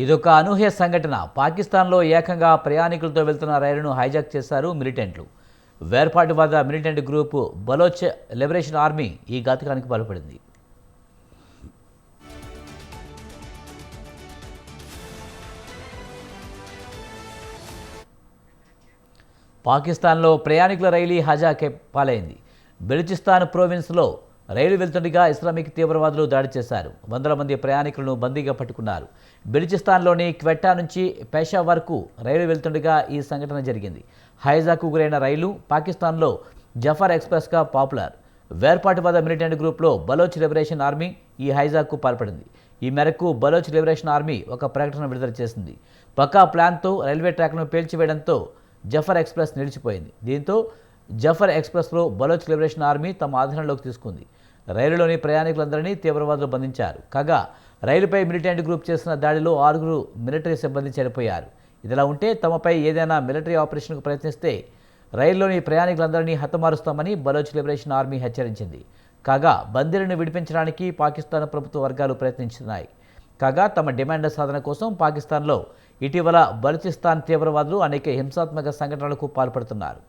ఇదొక అనూహ్య సంఘటన. పాకిస్తాన్లో ఏకంగా ప్రయాణికులతో వెళ్తున్న రైలును హైజాక్ చేశారు మిలిటెంట్లు. వేర్పాటువాద militant group Baloch liberation army ఈ ఘాతుకానికి పాల్పడింది. పాకిస్తాన్లో ప్రయాణికుల రైలు హైజాక్ పాలైంది. బెలూచిస్తాన్ ప్రోవిన్స్లో రైలు వెళ్తుండగా ఇస్లామిక్ తీవ్రవాదులు దాడి చేశారు. వందల మంది ప్రయాణికులను బందీగా పట్టుకున్నారు. బెలూచిస్తాన్లోని క్వెట్టా నుంచి పెషావర్కు రైలు వెళ్తుండగా ఈ సంఘటన జరిగింది. హైజాక్కు గురైన రైలు పాకిస్తాన్లో జఫర్ ఎక్స్ప్రెస్గా పాపులర్. వేర్పాటువాద మిలిటెంట్ గ్రూప్లో బలోచ్ లిబరేషన్ ఆర్మీ ఈ హైజాక్కు పాల్పడింది. ఈ మేరకు బలోచ్ లిబరేషన్ ఆర్మీ ఒక ప్రకటన విడుదల చేసింది. పక్కా ప్లాన్తో రైల్వే ట్రాక్ను పేల్చివేయడంతో జఫర్ ఎక్స్ప్రెస్ నిలిచిపోయింది. దీంతో జఫర్ ఎక్స్ప్రెస్లో బలోచ్ లిబరేషన్ ఆర్మీ తమ ఆధీనంలోకి తీసుకుంది. రైలులోని ప్రయాణికులందరినీ తీవ్రవాదులు బంధించారు. కాగా రైలుపై మిలిటెంట్ గ్రూప్ చేసిన దాడిలో 6 మిలిటరీ సిబ్బంది చనిపోయారు. ఇదిలా ఉంటే తమపై ఏదైనా మిలిటరీ ఆపరేషన్కు ప్రయత్నిస్తే రైల్లోని ప్రయాణికులందరినీ హతమారుస్తామని బలోచ్ లిబరేషన్ ఆర్మీ హెచ్చరించింది. కాగా బందీలను విడిపించడానికి పాకిస్తాన్ ప్రభుత్వ వర్గాలు ప్రయత్నిస్తున్నాయి. కాగా తమ డిమాండ్ల సాధన కోసం పాకిస్తాన్లో ఇటీవల బలూచిస్తాన్ తీవ్రవాదులు అనేక హింసాత్మక సంఘటనలకు పాల్పడుతున్నారు.